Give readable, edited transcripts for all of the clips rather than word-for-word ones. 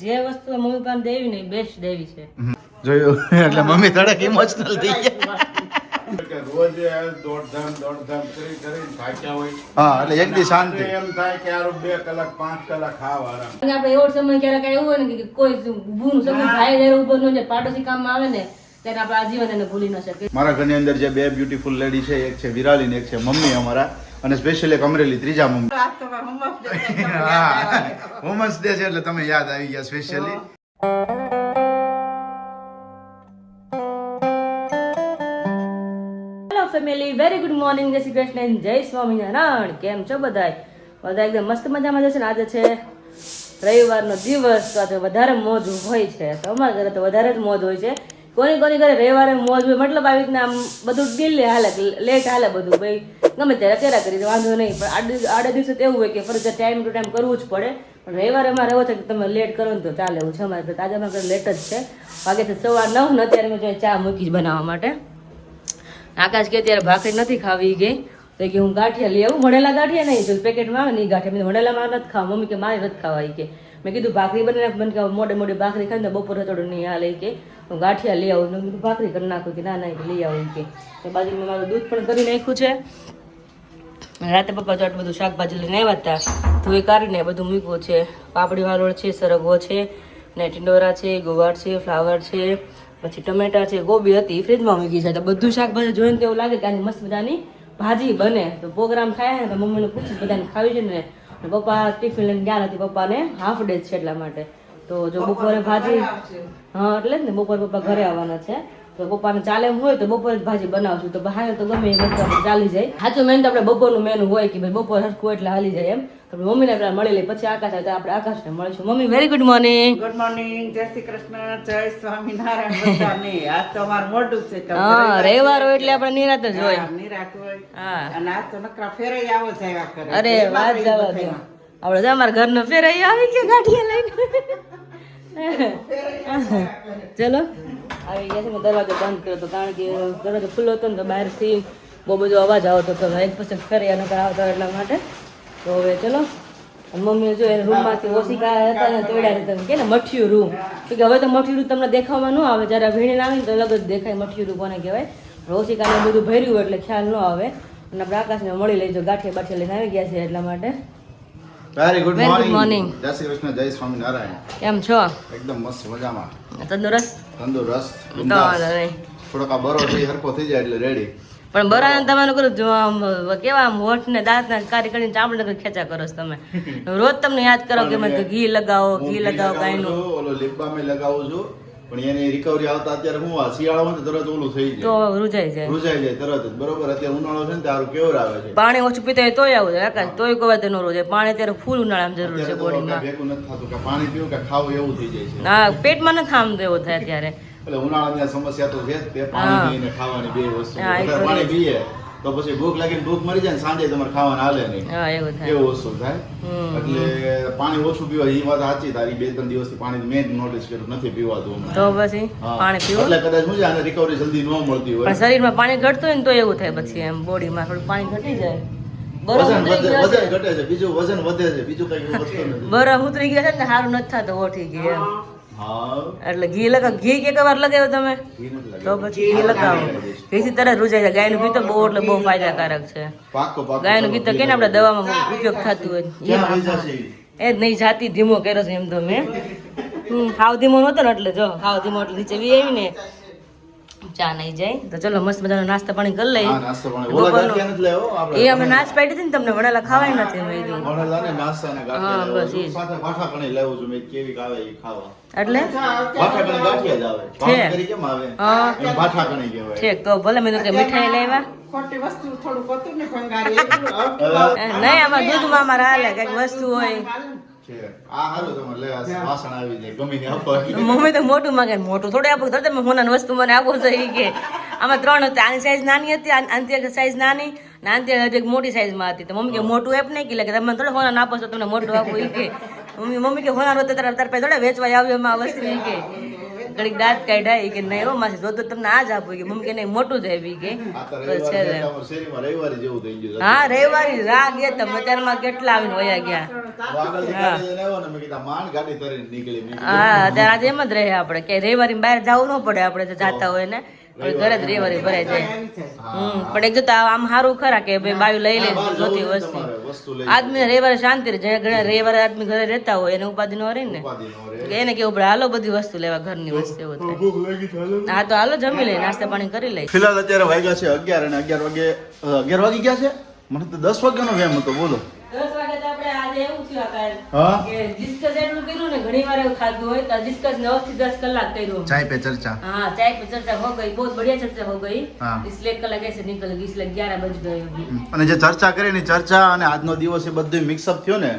જે વસ્તુ મમ્મી પપ્પાને દેવી ને બેસ્ટ દેવી છે. જોયું એટલે મમ્મી થોડાક ઇમોશનલ થઈ ગયા. રોજ દોડધામ કરી થાક્યા હોય. હા એટલે એક દી શાંતિ. એમ થાય કે યાર 2 કલાક 5 કલાક ખાવ આરામ. અને આપણે એવો સમય ક્યારેક એવું હોય ને કે કોઈ ઊભું સમય થાય જ્યારે ઉભો ન જાય પાડોશી કામમાં આવે ને ત્યારે આપણે આજીવન એને ભૂલી ન શકીએ. મારા ઘરની અંદર જે બે બ્યુટીફુલ લેડી છે, એક છે વિરાલી ને એક છે મમ્મી અમારા, અને સ્પેશિયલ એક અમરેલી ત્રીજા મમ્મી. વુમન્સ ડે છે એટલે તમે યાદ આવી ગયા specially. Hello family, very good morning, જય શ્રી કૃષ્ણ, જય સ્વામિનારાયણ. કેમ છો બધા? બધા એકદમ મસ્ત મજામાં જશે ને. આજે છે રવિવારનો દિવસ, તો આજે વધારે મોજ હોય છે. તો અમારા ઘરે તો વધારે જ મોજ હોય છે. કોની ઘરે રવિવારે મોજ હોય, મતલબ આવી રીતના આમ બધું ડીલે હાલે, લેટ હાલે બધું, ભાઈ ગમે ત્યારે કર્યા કરી વાંધો નહીં. પણ આડે દિવસે તો એવું હોય કે ફરજિયાત ટાઈમ ટુ ટાઈમ કરવું જ પડે. પણ રવિવારે અમારે એવો છે કે તમે લેટ કરો ને તો ચાલે એવું છે અમારે. આજે અમારે ઘરે લેટ જ છે. વાગે છે 9:15 ને અત્યારે મેં ચા મૂકી જ બનાવવા માટે. આકાશ કે અત્યારે ભાખરી નથી ખાવી ગઈ તો કે હું ગાંઠિયા લઈ આવું. ભણેલા ગાંઠિયા નહીં, જો પેકેટમાં આવે ને એ ગાંઠિયા. ભણેલામાં નથી ખાવા. મમ્મી કે મારે નથી ખાવા કે. મેં કીધું ભાખરી બનાવીને મને કે મોડે ભાખરી ખાઈને તો બપોરે થોડું નહીં હાલે કે હું ગાંઠિયા લઈ આવું. મેં કીધું ભાખરી કરી નાખું કે ના લઈ આવું કે. તો બાજુ મેં મારું દૂધ પણ કરી નાખ્યું છે. રાતે પપ્પા ચોટ બધું શાકભાજી લઈને આવ્યા હતા, ધોઈ કાઢીને બધું મૂક્યું છે. પાપડી વાલોળ છે, સરગવો છે, ને ટીંડોરા છે, ગુવાર છે, ફ્લાવર છે, પછી ટમેટા છે, ગોબી હતી ફ્રીજમાં મૂકી છે. તો બધું શાકભાજી જોઈને તો એવું લાગે કે આની મસ્ત મજાની ભાજી બને. તો પ્રોગ્રામ થાય ને તો મમ્મીને પૂછીશ બધાને ખાવી છે ને. પપ્પા ટિફિન લઈને ગયા નથી, પપ્પાને હાફ ડે છે એટલા માટે. તો જો બપોરે ભાજી, હા એટલે જ ને બપોરે પપ્પા ઘરે આવવાના છે. તો પપ્પાને ચાલે એમ હોય તો બપોરે જ ભાજી બનાવશું. તો બહાર તો ગમે એ વસ્તુ આપણે ચાલી જાય. સાચું મેન તો આપણે બપોરનું મેનુ હોય કે ભાઈ બપોર હરખું એટલે હાલી જાય એમ. તો મમ્મીને આપણે મળી લઈએ, પછી આકાશ આવે તો આપણે આકાશને મળીશું. Mummy very good morning. Good morning, જય શ્રી કૃષ્ણ, જય સ્વામિનારાયણ બધાને. આજ તો અમારું મોઢું છે. હા રવિવાર હોય એટલે આપણે નિરાત જ હોય. નિરાત હોય. હા અને આજ તો નકરા ફેરાઈ આવો જ આવ્યા કરે. અરે વાત જવા દો. આપણે તો અમારા ઘરનો ફેરાઈ આવી ગયા ગાંઠિયા લઈને. ચલો આવી ગયા છે. મેં દરવાજો બંધ કર્યો હતો કારણ કે દરવાજો ખુલ્લો હતો ને તો બહારથી બહુ બધો અવાજ આવતો હતો. એક પછી ફેરિયા નકર આવતા એટલા માટે. તો હવે ચલો. મમ્મી જો એને રૂમમાંથી ઓશિકા હતા ને તોડ્યા તમે કે ને મઠિયું રૂમ, કે હવે તો મઠિયું રૂમ તમને દેખાવામાં ન આવે. જ્યારે વીણીને આવે ને તો અલગ જ દેખાય મઠિયું રૂમ કોને કહેવાય. ઓશિકાને બધું ભર્યું એટલે ખ્યાલ ન આવે. અને આપણે આકાશને મળી લઈજો, ગાંઠિયા બાઠિયા લઈને આવી ગયા છે એટલા માટે. Very good Very good morning. Morning. જય શ્રી કૃષ્ણ, જય સ્વામિનારાયણ. કેમ છો? એકદમ મસ્ત મજામાં, તંદુરસ્ત? તંદુરસ્ત, તો બિંદાસ. વાંધો નહીં. થોડોક આ બરો થઈ હરખો થઈ જાય એટલે રેડી. પણ બરાને તમારું કરું જો આમ કેવા આમ હોઠ ને દાંત ના કારી કરીને ચામડી ખેંચા કરો છો તમે. રોજ તમને યાદ કરો કે મને ઘી લગાવો કાંઈ નું. ઓલો લિપ બામ લગાવું છું, પણ એની રિકવરી આવતા અત્યારે હું આ શિયાળો હોય તરત ઓલું થઈ તો જાય, રૂજાઈ જાય. રૂજાઈ જાય તરત જ. બરોબર, અત્યારે ઉનાળો છે ને તારું કેવર આવે છે. પાણી ઓછું પીતા હોય તોય આવું જાય આકાશ, તોય કોઈ વાત ન રોજાય. પાણી અત્યારે ફૂલ ઉનાળામાં જરૂર છે અત્યારે તો બોડીમાં. ભેગું નથી થતું કે પાણી પીવું કે ખાવું એવું થઈ જાય છે. હા પેટમાં નથી આમ તો એવું થાય અત્યારે. એટલે ઉનાળાની આ સમસ્યા તો છે જ તે. પાણી પીને ખાવાની બે વસ્તુ. હા, એ તો વધારે પાણી પીએ તો પછી ભૂખ લાગીને ભૂખ મરી જાય ને સાંજે તમારે ખાવાનું હાલે નહીં, હા એવું થાય. એવું વસ્તુ થાય. એટલે પાણી ઓછું પીવાય એ વાત સાચી તારી. 2-3 દિવસથી પાણી મેં નોટિસ કર્યું નથી પીવાતું હમણાં. તો પછી હા. પાણી પીવું. એટલે કદાચ હું આને રિકવરી જલ્દી ન મળતી હોય. પણ શરીરમાં પાણી ઘટતું હોય ને તો એવું થાય પછી એમ બોડીમાં થોડું પાણી ઘટી જાય. બરફ વજન ઉતરી ગયો વજન છે. ઘટે છે, બીજું વજન વધે છે, બીજું કઈ વધતું નથી. બરફ ઉતરી ગયા છે ને સારું નથી થતું ઓઠી ગઈ એમ. હા, એટલે ઘી લગાવ. ઘી કે વાર લગાવ્યો તમે? ઘી નથી તો લાગ્યું. પછી ઘી લગાવો. ઘીથી તરત રૂજાય જાય. ગાયનું ઘી તો બહુ એટલે બહુ ફાયદાકારક છે. પાક્કો પાક્કો. ગાયનું ઘી તો કે ને આપણે દવામાં ઉપયોગ થતું હોય ક્યાં વહી જશે ઈ? એ જ નહીં જાતી ધીમો કર્યો છે એમ તો મેં. હાવ ધીમો નહોતો ને એટલે જો હાવ ધીમો એટલે નીચે વી આવી ને ચા નહીં જાય. તો ચલો મસ્ત મજાનો નાસ્તા પાણી કરી લઈ. હા, નાસ્તો પાણી. ઓલા ગાંઠિયા નથી લેવો આપણે. એ અમે નાશ પાડી હતી ને તમને વડાલા ખાવાય નથી અમે કીધું. ભણેલા ને નાસ્તા ને હા, ગાંઠિયા બસ લેવો ઈ જ. છું. સાથે ભાઠાકણી લેવું છું મેં. કેવી આવે એ ખાવા. એટલે ભાઠાકણી ગાંઠિયા જ આવે. ભાવનગરી કેમ આવે? હા એને ભાઠાકણી કહેવાય. ઠીક. તો ભલે મેં તો કે મીઠાઈ લેવા. ખોટી વસ્તુ થોડુંક હતું ને ભંગારી એટલું નહીં આમાં દૂધમાં અમારે હાલે કઈક વસ્તુ હોય. છે. આ હારું તમારે લે આ વાસણ આવી જાય ગમે તે આપો એટલે. મમ્મી તો મોટું માંગે. મોટું થોડું આપો. તમે હોનાની વસ્તુ મને આપો છો એ કે આમાં 3 હતી. આની સાઈઝ નાની હતી, આની સાઈઝ નાની, નાની હજી મોટી સાઈઝમાં હતી. તો મમ્મી કે મોટું એપ નહીં કે તમે થોડા હોના આપો છો તમને મોટું આપો એ કે. મમ્મી કે હોના હોતે તાર પાસે થોડા વેચવા આવ્યો એમાં આ વસ્તુ એ કે કડીક દાંત કાઢ્યા ઈ કે નહીં હો માસી જો તો તમને આ જ આપું કે મમ્મી કે નહીં મોટું જ આવી કે આ તો રવિવારે છે એટલે અમારા શેરીમાં રવિવારે જેવું થઈ ગયું છે. હા રવિવારે રા ગયા તમે અત્યારમાં કેટલા આવીને વયા ગયા આગળથી ગાડી લઈને આવ્યો ને મેં કીધું માંડ ગાડી તરીને નીકળી. મેં કીધું, હા અત્યારે આજે એમ જ રહે આપણે કે રવિવારે બહાર જવું ન પડે આપણે જો જાતા હોય ને હવે ઘરે જ રવિવારે ભરાઈ જાય. પણ એક જોતા આમ સારું ખરા કે ભાઈ બાવી લઈ લે બહાર જોતી જવું હોય વસ્તુ તમારે વસ્તુ લઈ આદમી રવિવારે શાંતિ રહે જ્યાં ઘણા રવિવારે આદમી ઘરે રહેતા હોય એને ઉપાધિ ન રહે ને ઉપાધિ ન રહે. કે એને કેવું પડે હાલો બધી વસ્તુ લેવા ઘરની વસ્તુ એવું થાય. હા તો હાલો જમી લઈએ નાસ્તા પાણી કરી લઈએ. ફિલહાલ અત્યારે વાગ્યા છે 11 અને 11 વાગી ગયા છે. મને તો 10 વાગ્યાનો વેમ હતો બોલો. 10 વાગે તો આપણે આજે એવું થયું કાલ હા કે ડિસ્કસ એટલું કર્યું ને ઘણી વાર એવું થતું હોય તો ડિસ્કસ 9 થી 10 કલાક કર્યું. ચાય પે ચર્ચા. हाँ चाय पे चर्चा हो गई बहुत बढ़िया चर्चा हो गई हाँ। इसलिए कल कैसे निकल गई इसलिए 11 बज गए अभी અને જે ચર્ચા કરી ને ચર્ચા અને આજનો દિવસ એ બધું મિક્સઅપ થયો ને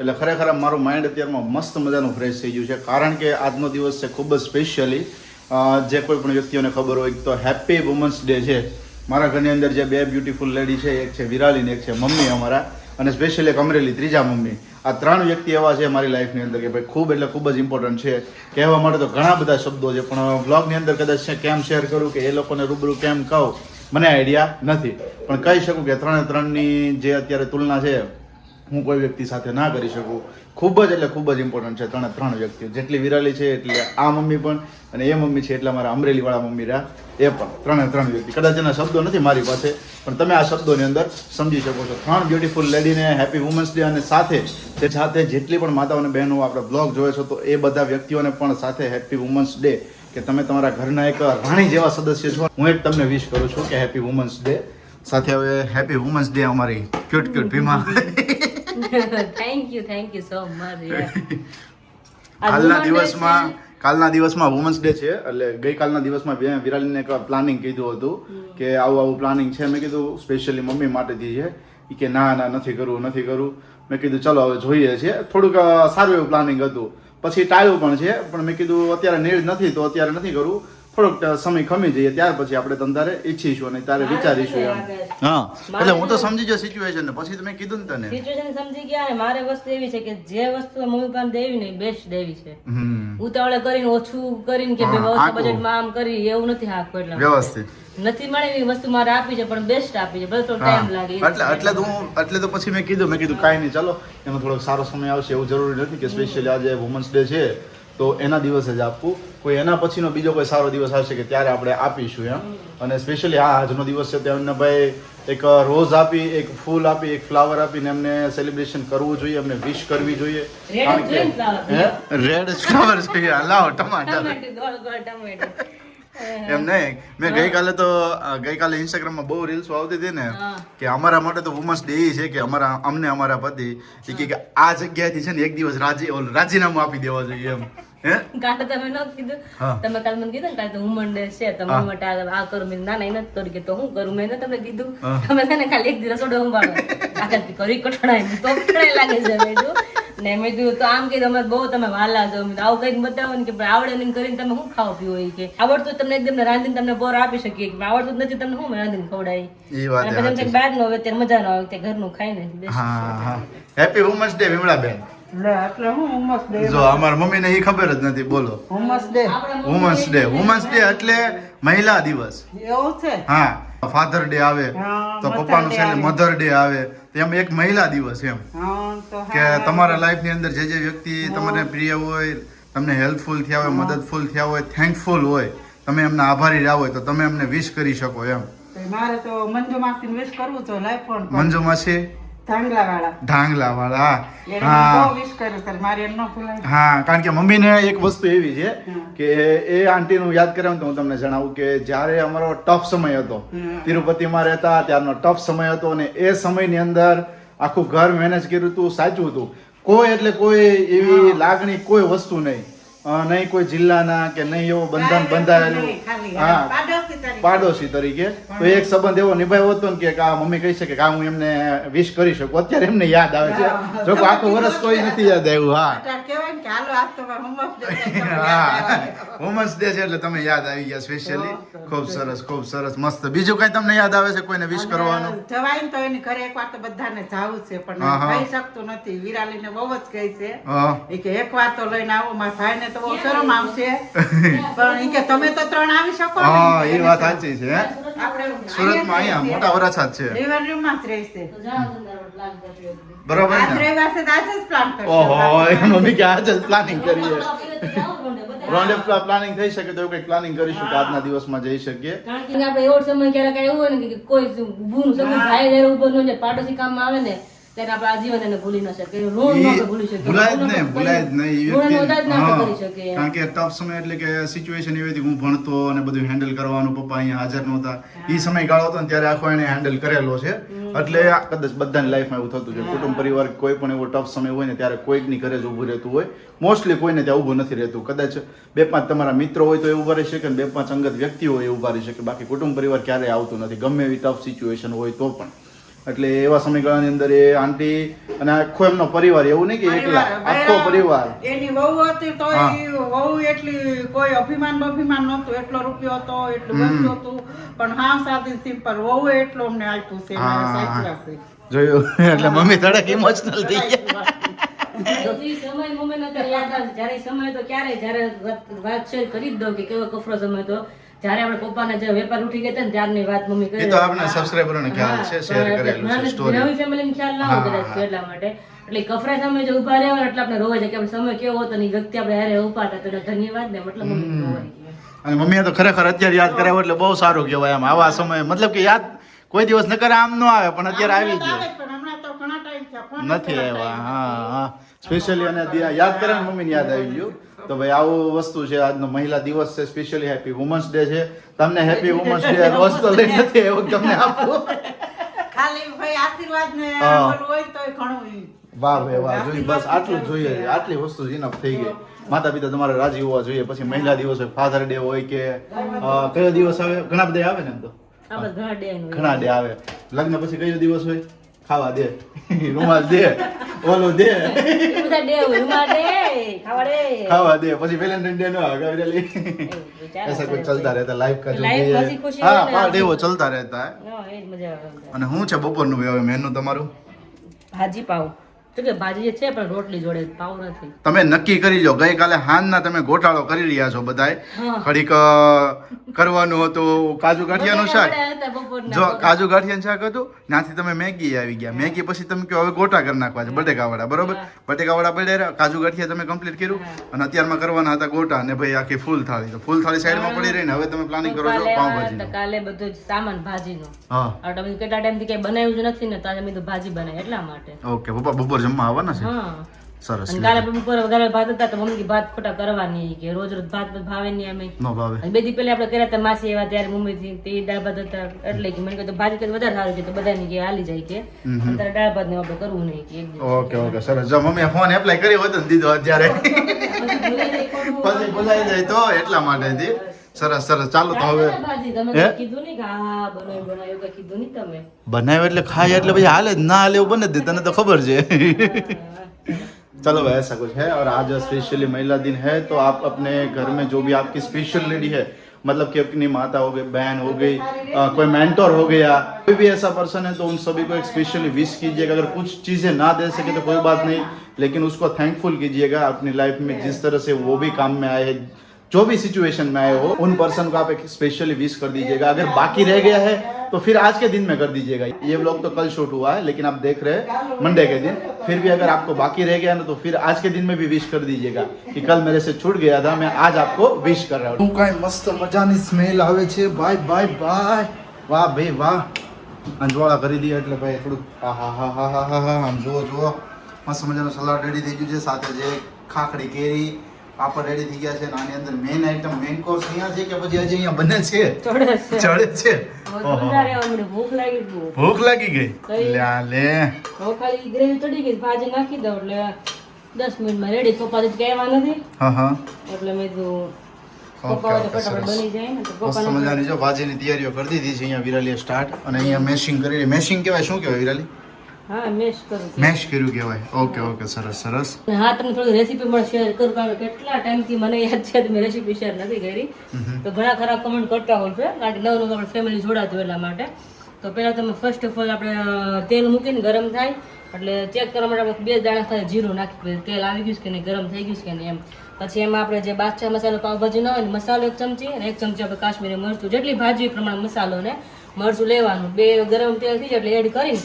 એટલે ખરેખર મારું માઇન્ડ અત્યારમાં મસ્ત મજાનું ફ્રેશ થઈ ગયું છે. કારણ કે આજનો દિવસ છે ખૂબ જ સ્પેશિયલી જે કોઈ પણ વ્યક્તિઓને ખબર હોય તો હેપી વુમન્સ ડે છે. મારા ઘરની અંદર જે બે બ્યુટીફુલ લેડી છે એક છે વિરાલી ને એક છે મમ્મી અમારા અને સ્પેશિયલી એક અમરેલી ત્રીજા મમ્મી. આ 3 વ્યક્તિ એવા છે મારી લાઈફની અંદર કે ભાઈ ખૂબ એટલે ખૂબ જ ઇમ્પોર્ટન્ટ છે. કહેવા માટે તો ઘણા બધા શબ્દો છે પણ વ્લોગની અંદર કદાચ કેમ શેર કરું કે એ લોકોને રૂબરૂ કેમ કહું મને આઈડિયા નથી. પણ કહી શકું કે 3 જે અત્યારે તુલના છે હું કોઈ વ્યક્તિ સાથે ના કરી શકું. ખૂબ જ એટલે ખૂબ જ ઇમ્પોર્ટન્ટ છે 3 વ્યક્તિઓ. જેટલી વિરાલી છે એટલે આ મમ્મી પણ અને એ મમ્મી છે એટલે અમારા અમરેલી વાળા મમ્મી રહ્યા એ પણ 3 વ્યક્તિ. કદાચ એના શબ્દો નથી મારી પાસે પણ તમે આ શબ્દોની અંદર સમજી શકો છો. 3 બ્યુટીફુલ લેડીને હેપી વુમન્સ ડે અને સાથે જેટલી પણ માતાઓ અને બહેનો આપણે બ્લોગ જોવે છો તો એ બધા વ્યક્તિઓને પણ સાથે હેપી વુમન્સ ડે કે તમે તમારા ઘરના એક રાણી જેવા સદસ્ય છો. હું એક તમને વિશ કરું છું કે હેપી વુમન્સ ડે. સાથે હવે હેપી વુમન્સ ડે અમારી cute Bhima. Thank you so much કાલના દિવસમાં વુમન્સ ડે છે એટલે ગઈકાલના દિવસમાં વિરાલીને એક પ્લાનિંગ કીધું હતું કે આવું પ્લાનિંગ છે. મેં કીધું સ્પેશિયલી મમ્મી માટેથી છે. ઈ કે ના નથી કરવું. મેં કીધું ચલો હવે જોઈએ છીએ. થોડુંક સારું એવું પ્લાનિંગ હતું પછી ટાળ્યું પણ છે પણ મેં કીધું અત્યારે નીડ નથી તો અત્યારે નથી કરવું. થોડોક સમય ખમી જઈએ ત્યાર પછી આપણે તંતારે ઈચ્છીશું અને તારે વિચારીશું એમ. હા એટલે હું તો સમજી ગયો સિચ્યુએશન ને પછી તો મેં કીધું ને તને સિચ્યુએશન સમજી ગયા ને મારે વસ્તુ એવી છે કે જે વસ્તુ મમ્મી પપ્પાને દેવી ને બેસ્ટ દેવી છે. ઉતાવળે કરીને ઓછું કરીને કે ઓછા બજેટમાં આમ કરી એવું નથી હાકવું એટલે વ્યવસ્થિત નથી મળે એવી વસ્તુ મારે આપી છે પણ બેસ્ટ આપી છે ભલે થોડો ટાઈમ લાગે એટલે તો પછી મેં કીધું કાંઈ નહીં ચાલો એમાં થોડોક સારો સમય આવશે એવું જરૂરી નથી કે સ્પેશિયલી આજે વુમન્સ ડે છે તો એના દિવસે જ આપવું. કોઈ એના પછીનો બીજો કોઈ સારો દિવસ આવશે કે ત્યારે આપણે આપીશું એમ. અને સ્પેશિયલી આજનો દિવસ છે તો એમને ભાઈ એક રોઝ આપી એક ફૂલ આપી એક ફ્લાવર આપીને એમને સેલિબ્રેશન કરવું જોઈએ એમને વિશ કરવી જોઈએ. રેડ ફ્લાવર જોઈએ લાવો ટમાટર એમ નહીં. મેં ગઈકાલે ઇન્સ્ટાગ્રામમાં બહુ રીલ્સો આવતી હતી ને કે અમારા માટે તો વુમન્સ ડે છે કે અમારા પતિ કે આ જગ્યાએથી છે ને એક દિવસ રાજીનામું આપી દેવા જોઈએ એમ. કાલે તમે ન કીધું તમે કાલે મને કીધું ને કાલે તો વુમન ડે છે તમે માટે આ કરું મેં ના નથી કર્યું કે તો હું કરું મેં તમને કીધું તમે છે ને ખાલી એક દિવસ ઓડો સંભાળો આખા કરી કઠણાય તો કઠણાય લાગે છે મેં ને મેં કીધું તો આમ કીધું અમે બહુ તમે વાલા છો આવું કઈક બતાવો ને કે આવડે નહીં કરીને તમે શું ખાવ પીવો એ કે આવડતું તમને એકદમ રાંધીને તમને બોર આપી શકીએ કે આવડતું જ નથી તમને શું રાંધીને ખવડાવી પછી બહાર નો હવે ત્યારે મજા ન આવે તે ઘરનું ખાઈને. Happy women's day Vimlaben. લે એટલે હું વુમન્સ ડે જો અમારા મમ્મીને એ ખબર જ નથી બોલો. વુમન્સ ડે એટલે મહિલા દિવસ એવું છે. હા ફાધર ડે આવે તો પપ્પાનું છે મધર ડે આવે એમ એક મહિલા દિવસ એમ કે તમારા લાઈફ ની અંદર જે વ્યક્તિ તમને પ્રિય હોય તમને હેલ્પફુલ થયા હોય મદદફુલ થયા હોય થેન્કફુલ હોય તમે એમના આભારી રહ્યા હોય તો તમે એમને વિશ કરી શકો એમ. મારે તો મંજુ માસીને વિશ કરવું છે લાઈફ ફોન મંજુ માસી ઢાંગલા વાળા હા કારણ કે મમ્મીને એક વસ્તુ એવી છે કે એ આંટીનું યાદ કરાવું તો હું તમને જણાવું કે જ્યારે અમારો ટફ સમય હતો તિરુપતિમાં રહેતા ત્યારનો ટફ સમય હતો અને એ સમયની અંદર આખું ઘર મેનેજ કર્યું હતું સાચું હતું. કોઈ એટલે કોઈ એવી લાગણી કોઈ વસ્તુ નહીં નહીં કોઈ જિલ્લાના કે નહીં એવો બંધન બંધાયેલું હા પાડોશી તરીકે તો એક સંબંધ એવો નિભાવ્યો હતો ને કે આ મમ્મી કહી શકે કે હું એમને વિશ કરી શકું. અત્યારે એમને યાદ આવે છે જો આખું વર્ષ કોઈ નથી યાદ આવ્યું. હા વુમન્સ ડે છે એટલે તમે યાદ આવી ગયા સ્પેશિયલી. ખૂબ સરસ મસ્ત. બીજું કઈ તમને યાદ આવે છે કોઈને વિશ કરવાનું? જવાય તો એની ઘરે એકવાર તો બધાને જાવું છે પણ થઈ શકતું નથી. વિરાલીને બહુ જ કહે છે કે એકવાર તો લઈને આવો મારા ભાઈને તો બહુ શરમ આવશે પણ ઈ કે તમે તો 3 આવી શકો ને. હા એ વાત સાચી છે હે. આપણે સુરતમાં અહીંયા મોટા વરાછા જ છે રિવર રૂમમાં જ રહેશે. તો જાઓ ધંધાનો પ્લાન કરજો. બરોબર આજ ને રવિવાર છે તો આજ જ પ્લાન કરશો. ઓહો મમ્મી કે આજ જ પ્લાનિંગ કરીએ જાઓ રોંડે બધા. રોન્ડે પ્લાનિંગ થઈ શકે તો એવું કંઈક પ્લાનિંગ કરીશું કે આજના દિવસમાં જઈ શકીએ કારણ કે આપણે એવો સમય ક્યારેક એવું હોય ને કે કોઈ ઊભું સમય થાય જ્યારે ઊભો ન જાય પાડોશી કામમાં આવે ને ત્યારે આપણે આજીવન એને ભૂલી ન શકીએ ઋણ ન આપણે ભૂલી શકીએ ભૂલાય જ નહીં ભૂલાય જ નહીં એ ઋણનો વ્યક્તિ- વધારે ના આપણે હા. કરી શકીએ. કારણ કે ટફ સમય એટલે કે સિચ્યુએશન એવી હતી કે હું ભણતો અને બધું હેન્ડલ કરવાનું પપ્પા અહીંયા હાજર નહોતા એ સમયગાળો હતો ને ત્યારે આખો એને હેન્ડલ કરેલો છે એટલે આ કદાચ બધાની લાઈફમાં એવું થતું છે કુટુંબ પરિવાર કોઈ પણ એવો ટફ સમય હોય ને ત્યારે કોઈકની ઘરે જ ઊભું રહેતું હોય મોસ્ટલી કોઈને ત્યાં ઊભું નથી રહેતું કદાચ 2-5 તમારા મિત્રો હોય તો એ ઊભા રહી શકે ને 2-5 અંગત વ્યક્તિઓ હોય એ ઊભા રહી શકે બાકી કુટુંબ પરિવાર ક્યારેય આવતું નથી ગમે એવી ટફ સિચ્યુએશન હોય તો પણ એટલે એવા સમયગાળાની અંદર એ આંટી અને આખો એમનો પરિવાર એવું નહીં કે એકલા આખો પરિવાર એની વહુ હતી તો હા. ઈ વહુ એટલી કોઈ અભિમાન નહોતું એટલો રૂપિયો હતો એટલું વસ્તુ હતું પણ હા સાદી સિમ્પલ વહુ એટલો અમને આપ્યું છે હા. સાચી વાત છે. જોયું એટલે મમ્મી તડક ઇમોશનલ થઈ ગયા તો ઈ સમય મમ્મીને અત્યારે યાદ આવે જ્યારે ઈ સમય તો ક્યારે જ્યારે વાત શેર કરી જ દઉં કે કેવો કફરો સમય તો જ્યારે આપણે પપ્પાને જે વેપાર ઉઠી ગયા હતા ને ત્યારની વાત મમ્મી કરી એ તો આપણે સબસ્ક્રાઇબરોને ખ્યાલ છે શેર કરેલું છે સ્ટોરી નવી ફેમિલીને ખ્યાલ ના હોય કદાચ એટલા માટે એટલે કફરા સમય જો ઉભા રહ્યા હોય એટલે આપણે રોવાય જાય કે આપણે સમય કેવો હતો ને ઈ વ્યક્તિ આપણે હારે ઉભા હતા તો એને ધન્યવાદ ને મતલબ મમ્મી રોવાય ગયા. અને મમ્મીએ તો ખરેખર અત્યારે યાદ કરાવ્યો એટલે બહુ સારું કહેવાય આમ આવા સમયે મતલબ કે યાદ કોઈ દિવસ ન કરે આમ ન આવે પણ અત્યારે આવી ગયો આવે પણ હમણાં તો ઘણા ટાઈમ થયા ફોન નથી આવ્યા હા હા સ્પેશિયલી અને યાદ કરે ને મમ્મીને યાદ આવી ગયું તો ભાઈ આવું વસ્તુ છે આજનો મહિલા દિવસ છે સ્પેશિયલી હેપી વુમન્સ ડે છે તમને હેપી વુમન્સ ડે રોજ તો લઈ નથી એવું તમને આપું ખાલી ભાઈ આશીર્વાદ ને હા. બોલવું હોય તોય ઘણું ઈ. વાહ ભાઈ વાહ જોઈએ બસ આટલું જ જોઈએ છે. આટલી વસ્તુ ઇનફ થઈ ગઈ માતા પિતા તમારે રાજી હોવા જોઈએ પછી મહિલા દિવસ હોય ફાધર ડે હોય કે કયો દિવસ આવે ઘણા બધા આવે ને એમ તો આપણે ઘણા ડે નું ઘણા ડે આવે લગ્ન પછી કયો દિવસ હોય ખાવા દે રૂમાલ દે ઓલું દે બધા ડે હોય રૂમાલ ડે ખાવા ડે ખાવા દે પછી વેલેન્ટાઇન ડે નો આવે really ચાલે, ऐसा कुछ चलता रहता लाइफ का जो Life भी हंसी है खुशी हाँ है ना। पार्ट है वो चलता रहता है હા, એ જ મજા આવે અને હું છે બપોરનું હવે મેનુ તમારું ભાજી પાવ તો કે ભાજી જે છે પણ રોટલી જોડે પાવ નથી તમે નક્કી કરી લો ગઈકાલે હાંજના તમે ગોટાળો કરી રહ્યા છો બધાય હા. ઘડીક કરવાનું હતું કાજુ ગાંઠિયાનું શાક બધા હતા બપોરના. જો કાજુ ગાંઠિયાનું શાક હતું ત્યાંથી તમે મેગી આવી ગયા મેગી પછી તમે કહો હવે ગોટા કરી નાખવા છે બટેકાવાળા બરોબર બટેકાવાળા પડ્યા કાજુ ગાંઠિયા તમે કમ્પ્લીટ કર્યું અને અત્યારમાં કરવાના હતા ગોટા અને ભાઈ આખી ફૂલ થાળી તો ફૂલ થાળી સાઈડમાં પડી રહી ને હવે તમે પ્લાનિંગ કરો છો કાલે પાવભાજીનું કાલે બધું જ સામાન ભાજીનો હા આ તમે કેટલા ટાઈમથી કઈ બનાવ્યું જ નથી ને તો આજે મેં કીધું ભાજી બનાવી એટલા માટે ઓકે પપ્પા બપોર જમવા આવવાના છે હા સરસ અને કાલે આપણે બપોરે વઘારેલા ભાત હતા તો મમ્મી ભાત ખોટા કરવાની કે રોજ રોજ ભાત ભાવે નહીં અમે નો ભાવે અને બે દી પહેલા આપણે કર્યા હતા માસી એવા ત્યારે મમ્મી થી તે દાળ ભાત હતા એટલે કે મને કહ્યું ભાજી કરી વધારે સારું છે તો બધાની કે હાલી જાય કે અત્યારે દાળ ભાત ને આપણે કરવું નહીં કે એક દિવસ ઓકે ઓકે સરસ જો મમ્મીએ ફોન એપ્લાય કર્યો હોત ને દીધો અત્યારે પછી બોલાઈ જાય તો એટલા માટેથી સરસ સરસ ચાલો તો હવે ભાજી તમે હે? તો કીધું નહીં કે હા બનાવ્યું કઈ કીધું નહીં તમે બનાવ્યો એટલે ખાય એટલે પછી હાલે જ ના હાલે એવું બને જ દે તને તો ખબર છે चलो भाई ऐसा कुछ है और आज स्पेशली महिला दिन है तो आप अपने घर में जो भी आपकी स्पेशल लेडी है मतलब कि अपनी माता हो गई बहन हो गई कोई मेंटोर हो गया कोई भी ऐसा पर्सन है तो उन सभी को एक स्पेशली विश कीजिएगा अगर कुछ चीज़ें ना दे सके तो कोई बात नहीं लेकिन उसको थैंकफुल कीजिएगा अपनी लाइफ में जिस तरह से वो भी काम में आए हैं जो भी सिचुएशन में आए हो उन पर्सन को आप एक स्पेशली विश कर दीजिएगा अगर बाकी रह गया है तो फिर आज के दिन में कर दीजिएगा ये व्लॉग तो कल शूट हुआ है लेकिन आप देख रहे हैं मंडे के दिन फिर भी अगर आपको बाकी रह गया ना तो फिर आज के दिन में भी विश कर दीजिएगा कि कल मेरे से छूट गया था मैं आज आपको विश कर रहा हूँ कई मस्त मजानी स्मेल આવે છે બાય બાય બાય વાહ ભાઈ વાહ અંજવાળા કરી દઈએ એટલે ભાઈ થોડું હા હા હા હા હા હા આમ જુઓ જુઓ મસ્ત મજાનું સલાડ રેડી થઈ ગયું છે સાથે જે ખાખડી કેરી પાપડ રેડી થઈ ગયા છે અને આની અંદર મેઇન આઈટમ મેઇન કોર્સ અહીંયા છે કે પછી હજી અહીંયા બને છે ચડે છે ચડે છે હવે તો બધા રહેવા માંડ્યું. ભૂખ લાગી ગયું ભૂખ લાગી ગઈ કઈ? લ્યા લે હવે ખાલી ગ્રેવી ચડી ગઈ ભાજી નાખી દઉં એટલે 10 મિનિટમાં રેડી પપ્પા તો કહેવા નથી હા હા એટલે મેં કીધું ઓકે, પપ્પા હોય તો ઓકે, ફટાફટ સરસ. બની જાય ને તો મસ્ત પપ્પાને મજાની જો ભાજીની તૈયારીઓ કરી દીધી છે અહીંયા વિરાલીએ સ્ટાર્ટ અને અહીંયા મેશિંગ કરી મેશિંગ કહેવાય શું કહેવાય વિરાલી હા મેશ કરું છું. મેશ કર્યું કહેવાય ઓકે ઓકે સરસ સરસ અને હા તમને થોડી રેસીપી પણ શેર કરું કારણ કે કેટલા ટાઈમથી મને યાદ છે કે મેં રેસીપી શેર નથી કરી તો ઘણા ખરા કમેન્ટ કરતા હોય છે કારણ કે નવું નવું આપણે ફેમિલી જોડાતું એટલા માટે તો પહેલાં તમે ફર્સ્ટ ઓફ ઓલ આપણે તેલ મૂકીને ગરમ થાય એટલે ચેક કરવા માટે આપણે 2 દાણા ખાલી જીરું નાખી તેલ આવી ગયું છે કે નહીં ગરમ થઈ ગયું છે કે નહીં એમ પછી એમાં આપણે જે બાદશાહ મસાલો પાવભાજી ના હોય ને મસાલો 1 ચમચી અને 1 ચમચી આપણે કાશ્મીરી મરચું જેટલી ભાજી એ પ્રમાણે મસાલો ને મરચું લેવાનું. 2 ગરમ તેલ થઈ જાય એટલે એડ કરીને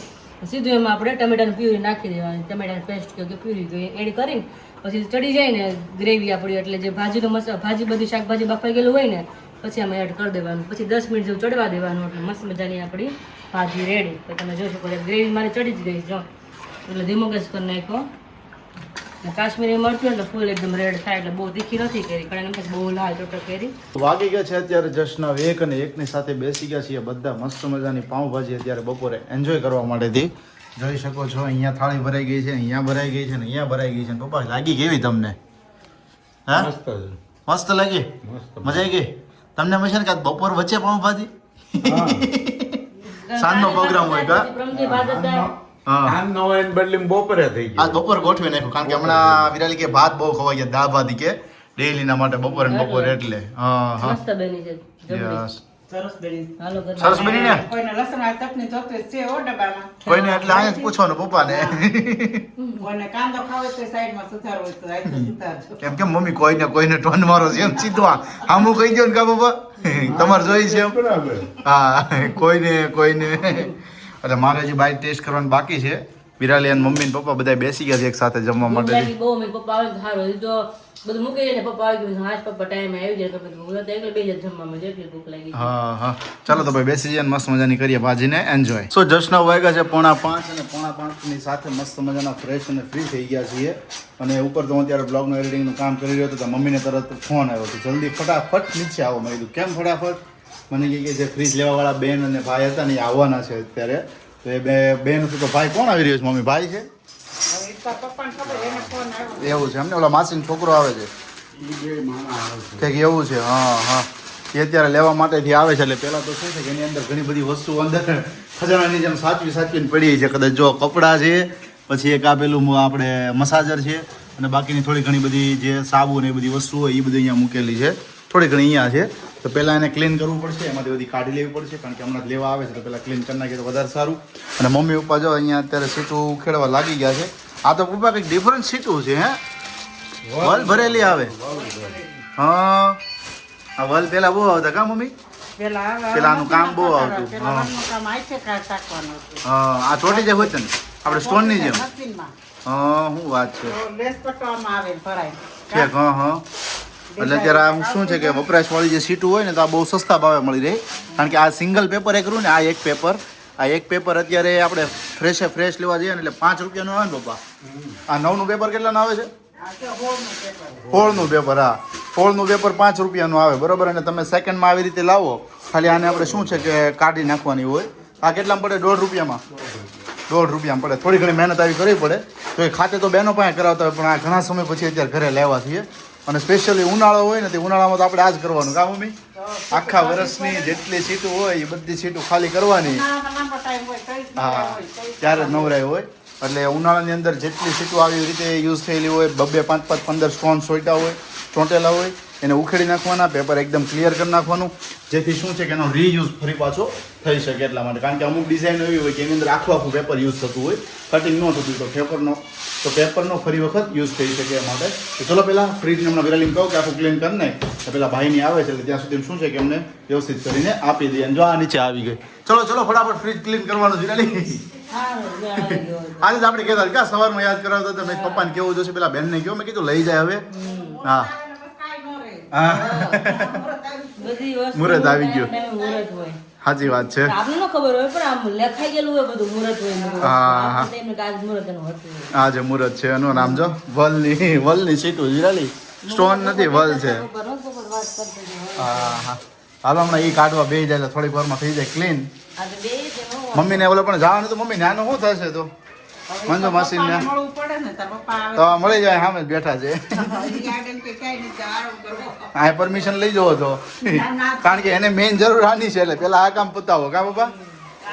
સીધું એમાં આપણે ટમેટાની પ્યુરી નાખી દેવાની. ટમેટાની પેસ્ટ કે પ્યુરી એડ કરીને પછી ચડી જાય ને ગ્રેવી આપણી એટલે જે ભાજીનો મસાલો ભાજી બધી શાકભાજી બફાઈ ગયેલું હોય ને પછી આમાં એડ કરી દેવાનું. પછી 10 મિનિટ જેવું ચડવા દેવાનું એટલે મસ્ત મજાની આપણી ભાજી રેડી. તો તમે જોઈ શકો ગ્રેવી મારી ચડી જ ગઈ જો એટલે ધીમો ગેસ કરી નાખ્યો. કાશ્મીરી મરચું એટલે ફૂલ એકદમ રેડ થાય એટલે બહુ તીખી નથી કરી કારણ એમ બહુ લાલ ટોટલ કરી. વાગી ગયા છે અત્યારે જસ્ટના 1 અને 1 ની સાથે બેસી ગયા છીએ બધા મસ્ત મજાની પાઉંભાજી અત્યારે બપોરે એન્જોય કરવા માટેથી. જોઈ શકો છો અહીંયા થાળી ભરાઈ ગઈ છે, અહીંયા ભરાઈ ગઈ છે ને અહીંયા ભરાઈ ગઈ છે. પપ્પા લાગી કેવી તમને? હા મસ્ત લાગી, મજા આવી ગઈ તમને? મજા ને બપોર વચ્ચે પાઉંભાજી સાંજનો પ્રોગ્રામ હોય કા? આમ નો હોય ને બદલીને બપોરે થઈ ગયું. આજ બપોર ગોઠવી નાખ્યું કારણ કે હમણાં વિરાલી કે ભાત બહુ ખવાઈ ગયા, દાળ ભાત કે ડેઈલી ના માટે બપોરે ને બપોરે એટલે. હા હા મસ્ત બની છે યસ સરસ બેડી. હાલો ઘર સરસ બની ને? કોઈને લસણ આ ચટણી જોતી છે હો ડબ્બામાં. કોઈને એટલે અહીંયા જ પૂછવાનું પપ્પાને કોઈને કાંદો ખાવો હોય તો સાઈડમાં સુધારો હોય તો આઈ સુધારજો. કેમ કે મમ્મી કોઈને ટોન મારો છે એમ સીધો આમું કહી દો ને કા પપ્પા તમારે જોઈ છે એમ. બરાબર. હા કોઈને એટલે મારે હજી બાઈટ ટેસ્ટ કરવાનું બાકી છે. વિરાલી અને મમ્મી ને પપ્પા બધા બેસી ગયા છે એક સાથે જમવા માટે. બહુ મેં પપ્પા આવે તો સારું હજી તો બધું મૂકી જાય ને પપ્પા આવી ગયું હાજ પપ્પા ટાઈમ આવી જાય તો બધું હું તો એકલે બે જ જમવામાં જેટલી ભૂખ લાગી. હા હા ચાલો તો ભાઈ બેસી જઈએ મસ્ત મજાની કરીએ ભાજીને એન્જોય. સો જસ્ટના વાગ્યા છે 4:45 અને 4:45 ની સાથે મસ્ત મજાના ફ્રેશ અને ફ્રી થઈ ગયા છીએ. અને ઉપર તો હું અત્યારે બ્લોગનું એડિટિંગનું કામ કરી રહ્યો હતો તો મમ્મીને તરત ફોન આવ્યો તો જલ્દી ફટાફટ નીચે આવો. મેં કીધું કેમ ફટાફટ? મને કહે કે જે ફ્રીજ લેવાવાળા બેન અને ભાઈ હતા ને એ આવવાના છે અત્યારે. તો એ બેન હતું તો ભાઈ કોણ આવી રહ્યો છે? મમ્મી ભાઈ છે હવે ઈચ્છા પપ્પાને ખબર એને ફોન આવ્યો. એવું છે એમને? ઓલા માસીનો છોકરો આવે છે ઈ બે માણસ આવે છે. કંઈક એવું છે. હા હા એ અત્યારે લેવા માટેથી આવે છે. એટલે પહેલાં તો શું છે કે એની અંદર ઘણી બધી વસ્તુઓ અંદર ખજાનાની જેમ સાચવીને પડી છે. કદાચ જો કપડાં છે, પછી એક આપેલું આપણે મસાજર છે અને બાકીની થોડી ઘણી બધી જે સાબુ ને એ બધી વસ્તુઓ હોય એ બધી અહીંયા મૂકેલી છે. થોડી ઘણી અહીંયા છે. તો પહેલાં એને ક્લીન કરવું પડશે, એમાંથી બધી કાઢી લેવી પડશે કારણ કે હમણાં જ લેવા આવે છે તો પહેલાં ક્લીન કરી નાખીએ તો વધારે સારું. અને મમ્મી પપ્પા જો અહીંયા અત્યારે સીટું ઉખેડવા લાગી ગયા છે. આ તો પપ્પા કંઈક ડિફરન્ટ સીટું છે હે? વલ ભરેલી આવે. હા આ વલ પેલા બહુ આવતા કા મમ્મી? પેલા આનું કામ બહુ આવતું. પેલા વનનું કામ આઈસે કાઢવાનું હતું. હા આ ચોટી જે હોય છે ને આપણે સ્ટોનની જેમ. મશીનમાં. હા શું વાત છે. તો લેસ પટવામાં આવે ને ભરાય. ઠીક હા હા એટલે અત્યારે આમ શું છે કે વપરાશવાળી જે સીટું હોય ને તો આ બહુ સસ્તા ભાવે મળી રહે કારણ કે આ સિંગલ પેપર એક રહ્યું ને આ એક પેપર અત્યારે આપણે ફ્રેશ લેવા જઈએ ને એટલે 5 રૂપિયાનું આવે ને પપ્પા. આ 9નું પેપર કેટલાનું આવે છે? આ તો હોળનું પેપર. હોળનું પેપર. હા હોળનું પેપર 5 રૂપિયાનું આવે બરોબર. અને તમે સેકન્ડમાં આવી રીતે લાવો ખાલી આને આપણે શું છે કે કાઢી નાખવાની હોય. આ કેટલામાં પડે? 1.5 રૂપિયામાં. 1.5 રૂપિયામાં પડે. થોડી ઘણી મહેનત આવી કરવી પડે તો એ ખાતે તો બેનો પાસે કરાવતા હોય પણ આ ઘણા સમય પછી અત્યારે ઘરે લેવા છીએ. અને સ્પેશિયલી ઉનાળો હોય ને તે ઉનાળામાં તો આપણે આ જ કરવાનું કા મમ્મી? આખા વર્ષની જેટલી સીટું હોય એ બધી સીટું ખાલી કરવાની. લાંબો ટાઈમ હોય તો જ હા હોય, તો જ ત્યારે જ નવરાય હોય. એટલે ઉનાળાની અંદર જેટલી સીટું આવી રીતે યુઝ થયેલી હોય 2, 5, 15 સ્ટોન સોઈટા હોય ચોંટેલા હોય એને ઉખેડી નાખવાના. પેપર એકદમ ક્લિયર કરી નાખવાનું જેથી શું છે કે એનો રીયુઝ ફરી પાછો થઈ શકે એટલા માટે. કારણ કે અમુક ડિઝાઇન એવી હોય કે એની અંદર આખું પેપર યુઝ થતું હોય, કટિંગ ન થતું તો પેપરનો ફરી વખત યુઝ થઈ શકે એ માટે. તો ચલો પહેલાં ફ્રીજને હમણાં વિરાલીને કહું કે આખું ક્લીન કરી નાખ તો પેલા ભાઈની આવે છે એટલે ત્યાં સુધી શું છે કે એમને વ્યવસ્થિત કરીને આપી દઈએ. જો આ નીચે આવી ગઈ. ચલો ફટાફટ ફ્રીજ ક્લીન કરવાનું વિરાલી. આજે જ આપણે કહેતા કે સવારમાં યાદ કરાવતા હતા મેં પપ્પાને કેવું જોશે પેલા બેનને કહ્યું મેં કીધું લઈ જાય હવે. હા હા બધી વસ્તુ મુહૂર્ત આવી ગયું. મુહૂર્ત હોય સાચી વાત છે. આપણે ન ખબર હોય પણ આમ લખાઈ ગયેલું હોય બધું મુહૂર્ત હોય હા, હા. મુહૂર્ત એનું હતું. આ જે મુહૂર્ત છે એનું નામ જો વલની સીટું વિરાલી. સ્ટોન નથી વલ છે. હા હા હાલો હમણાં એ કાઢવા બેસી જાય એટલે થોડીક વારમાં થઈ જાય ક્લીન. મમ્મીને ઓલો પણ જવાનું તો મમ્મી નાનું શું થશે તો મંજુ માસી ને મળવું પડે ને તાર પપ્પા આવે તો મળી જાય સામે જ બેઠા છે. ગાર્ડન કે ક્યાંય નહીં આરામ કરવો. આ પરમિશન લઈ જવો તો કારણ કે એને મેઇન જરૂર આની છે એટલે પેલા આ કામ પતાવો કા બાપા?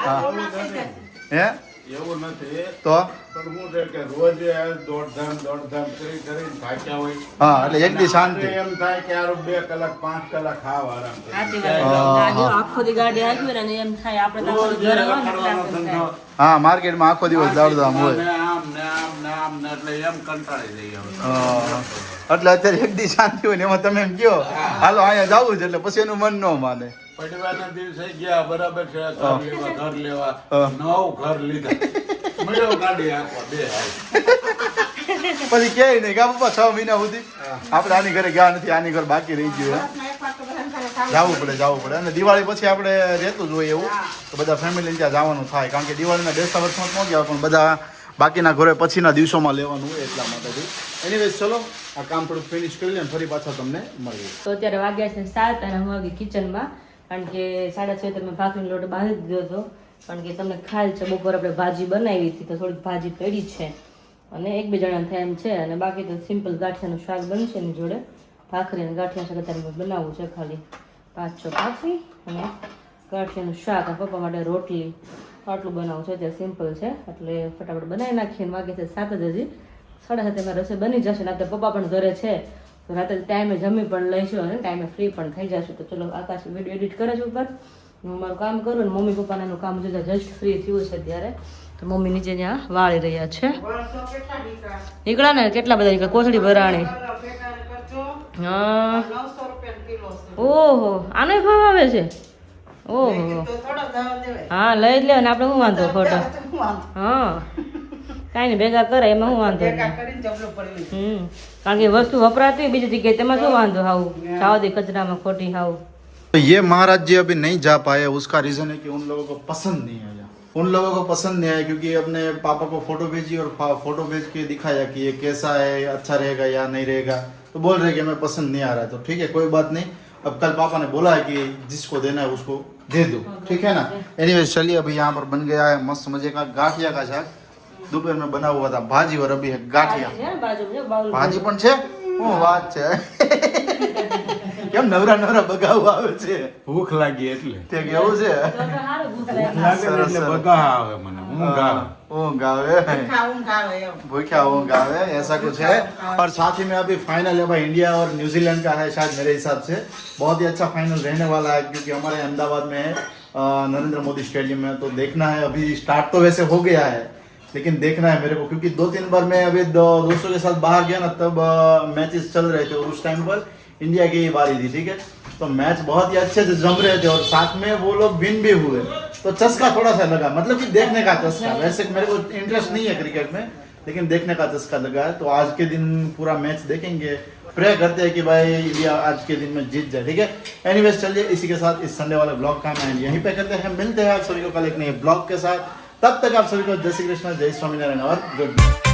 આ રોલ ના થઈ જાય. હે એવું નથી તો પણ હું છે કે રોજ દોડધામ કરી થાક્યા હોય. હા એટલે એક દી શાંતિ. એમ થાય કે યાર 2 કલાક 5 કલાક ખાવ આરામ કરી. સાચી વાત. આ જો આખો દી ગાડી હાંકવી ને અને એમ થાય આપણે તો આખો દી ઘરે હોય ને એટલે રખડવાનો આપણને ધંધો. થાય. હા માર્કેટમાં આખો દિવસ દોડધામ હોય. ને આમ ને આમ ને આમ ને એટલે એમ કંટાળી જઈએ હવે. હા. એટલે અત્યારે એક દી શાંતિ હોય ને એમાં તમે એમ કહો હાલો અહીંયા જવું છે એટલે પછી એનું મન ન માને. પડવાના દિવસે ગયા બરાબર છે ઘર લેવા હા. 9 ઘર લીધા મળ્યો ગાડી આખો 2 પછી કે નહીં કે પપ્પા 6 મહિના સુધી આપણે આની ઘરે ગયા નથી આની ઘર બાકી રહી ગયું હે. વર્ષમાં એકવાર તો બધાને ઘરે જવું પડે અને દિવાળી પછી આપણે રહેતું જ હોય એવું તો બધા ફેમિલી ત્યાં જવાનું થાય કારણ કે દિવાળીના બેસતા વર્ષમાં ન ગયા પણ બધા બાકીના ઘરે પછીના દિવસોમાં લેવાનું હોય એટલા માટેથી. એનીવેઝ ચલો આ કામ થોડુંક ફિનિશ કરી લઈએ ફરી પાછા તમને મળીએ. તો અત્યારે વાગ્યા છે 7 અને હું વાગી કિચનમાં કારણ કે 6:30 મેં ભાખરીનો લોટ બાંધી દીધો હતો કારણ કે તમને ખ્યાલ છે બપોર આપણે ભાજી બનાવી હતી તો થોડીક ભાજી પડી છે અને 1-2 જણા થાય એમ છે અને બાકી તો સિમ્પલ ગાંઠિયાનું શાક બનશે એની જોડે ભાખરી અને ગાંઠિયા શાક અત્યારે બનાવવું છે ખાલી 5-6 ભાખરી અને ગાંઠિયાનું શાક અને પપ્પા માટે રોટલી આટલું બનાવવું છે અત્યારે સિમ્પલ છે એટલે ફટાફટ બનાવી નાખીએ વાગે છે 7 જ હજી 7:30 માં રસોઈ બની જશે ને અત્યારે પપ્પા પણ ઘરે છે તો રાતે ટાઈમે જમી પણ લઈશું અને ટાઈમે ફ્રી પણ થઈ જશે તો ચલો આકાશ વિડીયો એડિટ કરે છે ઉપર હું મારું કામ કરું અને મમ્મી પપ્પાનું કામ જસ્ટ ફ્રી થયું છે ત્યારે તો મમ્મી નીચે ત્યાં વાળી રહ્યા છે વર્ષો કેટલા નીકળ્યા નીકળ્યા ને કેટલા બધા નીકળ્યા કોથળી ભરાણી ભેગા કરજો હા 900 રૂપિયા કિલો છે ઓહો આનો ભાવ આવે છે ઓહો તો થોડા દાવા દેવાય હા લઈ જ લે ને આપણે શું વાંધો ખોટો હું વાંધો હા કાંઈ નહીં ભેગા કરે એમાં શું વાંધો ભેગા નહીં કરીને જબલું પડ્યું કારણ કે વસ્તુ વપરાતી હોય બીજી જગ્યાએ તેમાં શું વાંધો હાવ જાઓ દે કચરામાં ખોટી હાવ तो ये महाराज जी अभी नहीं जा पाए उसका रीजन है कि उन लोगों को पसंद नहीं आया. उन लोगों को पसंद नहीं आया क्योंकि अपने पापा को फोटो भेजी और फोटो भेज के दिखाया कि ये कैसा है अच्छा रहेगा या नहीं रहेगा तो बोल रहे कि हमें पसंद नहीं आ रहा है तो ठीक है कोई बात नहीं अब कल पापा ने बोला है कि जिसको देना है उसको दे दो ठीक है ना. एनीवेज चलिए अभी यहाँ पर बन गया है मस्त मजे का गाठिया का शाक दोपहर में बना हुआ था भाजी और अभी है गाठिया भाजी પણ છે હું વાત છે કેમ નવરા નવરા બગાવ આવે છે ભૂખ લાગી એટલે તે કેવું છે લાગે ને એટલે બગા આવે મને ઊંઘ આવે ऊँग आवे ખાવું ગાવે એમ भूखा ऊँग आवे ऐसा कुछ है. और साथ ही में अभी फाइनल है भाई इंडिया और न्यूजीलैंड का है शायद मेरे हिसाब से बहुत ही अच्छा फाइनल रहने वाला है क्योंकि हमारे अहमदाबाद में है नरेंद्र मोदी स्टेडियम में तो देखना है अभी स्टार्ट तो वैसे हो गया है लेकिन देखना है मेरे को क्योंकि 2-3 बार मैं अभी दोस्तों के साथ बाहर गया ना तब मैचेस चल रहे थे और उस टाइम पर इंडिया की ही बारी थी ठीक है तो मैच बहुत ही अच्छे से जम रहे थे और साथ में वो लोग विन भी हुए तो चस्का थोड़ा सा लगा मतलब कि देखने का चस्का वैसे मेरे को इंटरेस्ट नहीं है क्रिकेट में लेकिन देखने का चस्का लगा है तो आज के दिन पूरा मैच देखेंगे प्रे करते हैं कि भाई इंडिया आज के दिन में जीत जाए ठीक है. एनीवेज चलिए इसी के साथ इस संडे वाले ब्लॉग का मैं यहीं पे करते हैं मिलते हैं आप सभी को कल एक नए ब्लॉग के साथ तब तक आप सभी को जय श्री कृष्ण जय स्वामीनारायण और गुड नाइट.